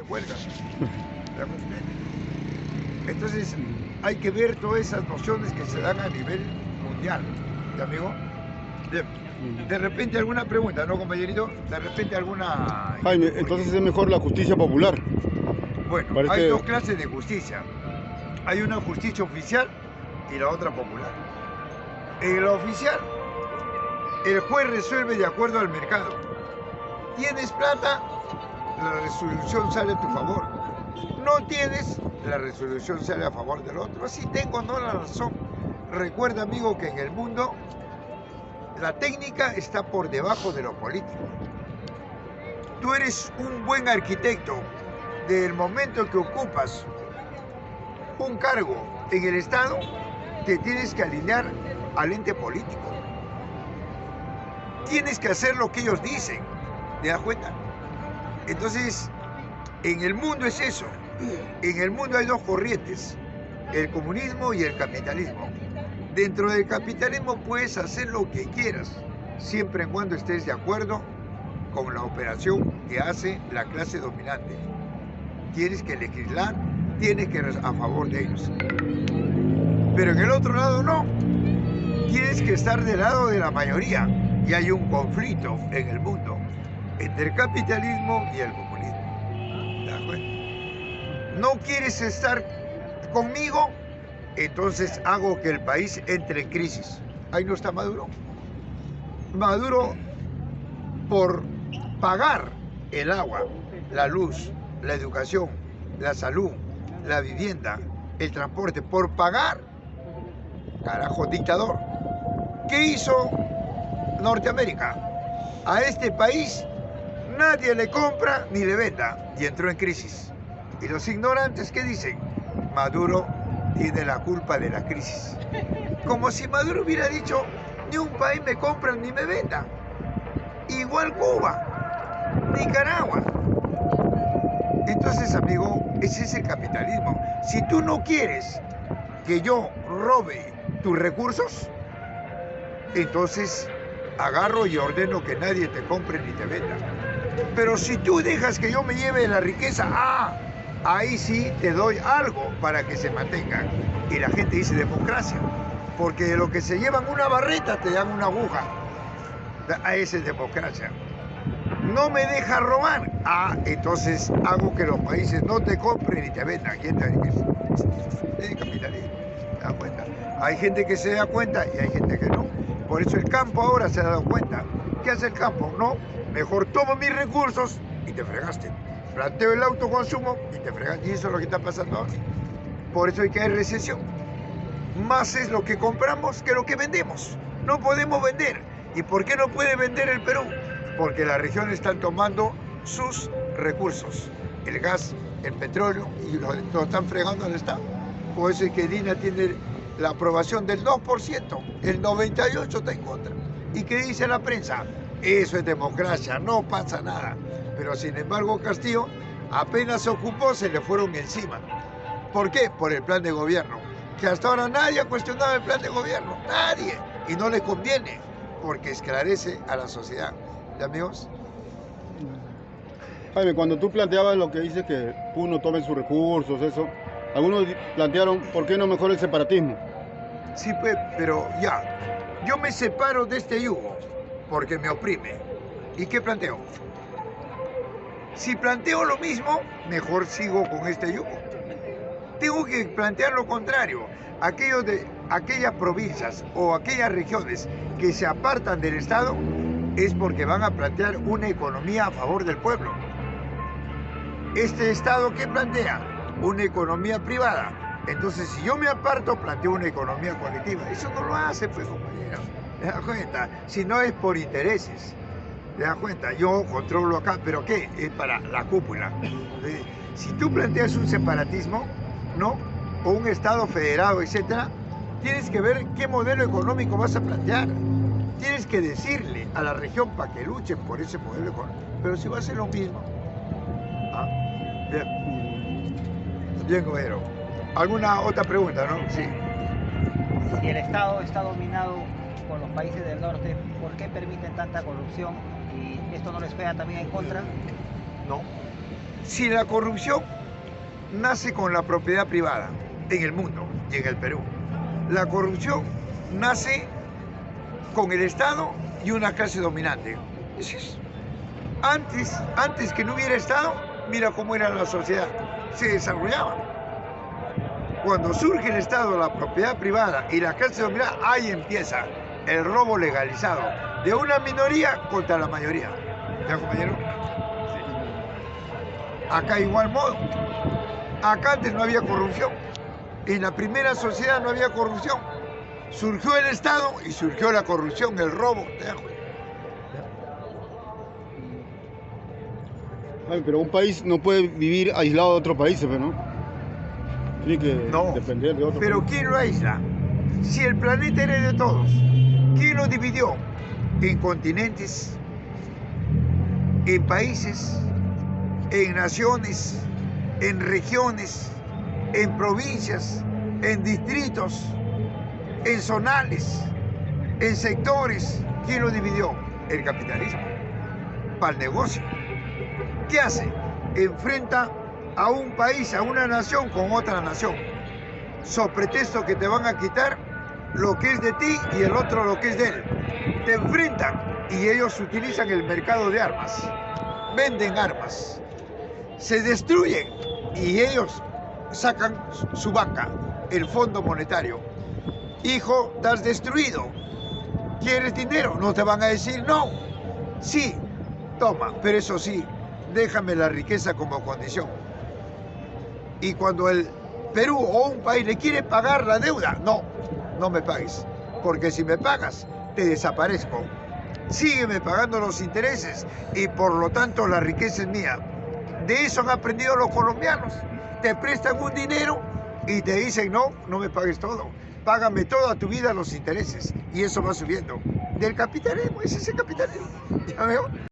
cuelgan. Entonces, hay que ver todas esas nociones que se dan a nivel mundial, ¿sí, amigo? Bien. De repente alguna pregunta, ¿no, compañerito? De repente alguna... Jaime, entonces es mejor la justicia popular. Bueno, hay dos clases de justicia. Hay una justicia oficial y la otra popular. En la oficial, el juez resuelve de acuerdo al mercado. ¿Tienes plata? La resolución sale a tu favor. No tienes, la resolución sale a favor del otro. Así tengo no la razón. Recuerda, amigo, que en el mundo la técnica está por debajo de lo político. Tú eres un buen arquitecto. Del momento que ocupas un cargo en el Estado, te tienes que alinear al ente político. Tienes que hacer lo que ellos dicen. ¿Te das cuenta? Entonces, en el mundo es eso. En el mundo hay dos corrientes, el comunismo y el capitalismo. Dentro del capitalismo puedes hacer lo que quieras, siempre y cuando estés de acuerdo con la operación que hace la clase dominante. Tienes que legislar, tienes que ir a favor de ellos. Pero en el otro lado no. Tienes que estar del lado de la mayoría. Y hay un conflicto en el mundo entre el capitalismo y el comunismo. ¿Te das cuenta? No quieres estar conmigo, entonces hago que el país entre en crisis. Ahí no está Maduro. Maduro, por pagar el agua, la luz, la educación, la salud, la vivienda, el transporte, por pagar, carajo, dictador. ¿Qué hizo Norteamérica? A este país nadie le compra ni le venda y entró en crisis. Y los ignorantes, ¿qué dicen? Maduro tiene la culpa de la crisis. Como si Maduro hubiera dicho, ni un país me compra ni me venda. Igual Cuba, Nicaragua. Entonces, amigo, ese es el capitalismo. Si tú no quieres que yo robe tus recursos, entonces agarro y ordeno que nadie te compre ni te venda. Pero si tú dejas que yo me lleve la riqueza, ahí sí te doy algo para que se mantenga. Y la gente dice democracia, porque de lo que se llevan una barreta te dan una aguja. A esa es democracia. No me deja robar, entonces hago que los países no te compren ni te vendan. ¿Quién te dice? Es capitalismo. ¿Te das cuenta? Hay gente que se da cuenta y hay gente que no. Por eso el campo ahora se ha dado cuenta. ¿Qué hace el campo? No, mejor tomo mis recursos y te fregaste. Planteo el autoconsumo y te fregaste. Y eso es lo que está pasando ahora. Por eso hay que hay recesión. Más es lo que compramos que lo que vendemos. No podemos vender. ¿Y por qué no puede vender el Perú? Porque las regiones están tomando sus recursos. El gas, el petróleo, y lo están fregando al Estado. Por eso es que Dina tiene la aprobación del 2%, el 98% está en contra. ¿Y qué dice la prensa? Eso es democracia, no pasa nada. Pero sin embargo Castillo apenas se ocupó, se le fueron encima. ¿Por qué? Por el plan de gobierno. Que hasta ahora nadie ha cuestionado el plan de gobierno, nadie. Y no le conviene, porque esclarece a la sociedad. ¿Ya, amigos? Jaime, cuando tú planteabas lo que dices que uno tome sus recursos, eso, algunos plantearon, ¿por qué no mejor el separatismo? Sí, pues, pero ya, yo me separo de este yugo porque me oprime. ¿Y qué planteo? Si planteo lo mismo, mejor sigo con este yugo. Tengo que plantear lo contrario. Aquellas provincias o aquellas regiones que se apartan del Estado es porque van a plantear una economía a favor del pueblo. Este Estado, ¿qué plantea? Una economía privada. Entonces, si yo me aparto, planteo una economía colectiva. Eso no lo hace, pues, compañero. ¿Te das cuenta? Si no es por intereses. ¿Te das cuenta? Yo controlo acá, ¿pero qué? Es para la cúpula. Si tú planteas un separatismo, ¿no? O un Estado federado, etcétera, tienes que ver qué modelo económico vas a plantear. Tienes que decirle a la región para que luchen por ese modelo económico. Pero si va a ser lo mismo. Bien. Bien, compañero. ¿Alguna otra pregunta, no? Sí. Si el Estado está dominado por los países del norte, ¿por qué permiten tanta corrupción? ¿Y esto no les juega también en contra? No. Si la corrupción nace con la propiedad privada en el mundo y en el Perú, la corrupción nace con el Estado y una clase dominante. Antes que no hubiera Estado, mira cómo era la sociedad, se desarrollaba. Cuando surge el Estado, la propiedad privada y la clase dominante, ahí empieza el robo legalizado de una minoría contra la mayoría. ¿Ya, compañero? Acá igual modo. Acá antes no había corrupción. En la primera sociedad no había corrupción. Surgió el Estado y surgió la corrupción, el robo. Ay, pero un país no puede vivir aislado de otros países, ¿no? Tiene que depender de otro pero país. ¿Quién lo aísla? Si el planeta era de todos, ¿quién lo dividió? En continentes, en países, en naciones, en regiones, en provincias, en distritos, en zonales, en sectores. ¿Quién lo dividió? El capitalismo, para el negocio. ¿Qué hace? Enfrenta a un país, a una nación con otra nación, so pretexto que te van a quitar lo que es de ti y el otro lo que es de él. Te enfrentan y ellos utilizan el mercado de armas, venden armas, se destruyen y ellos sacan su banca, el Fondo Monetario. Hijo, te has destruido. ¿Quieres dinero? No te van a decir no. Sí, toma, pero eso sí, déjame la riqueza como condición. Y cuando el Perú o un país le quiere pagar la deuda, no me pagues, porque si me pagas, te desaparezco. Sígueme pagando los intereses y por lo tanto la riqueza es mía. De eso han aprendido los colombianos. Te prestan un dinero y te dicen no me pagues todo. Págame toda tu vida los intereses y eso va subiendo. Del capitalismo, ese es el capitalismo. ¿Ya veo?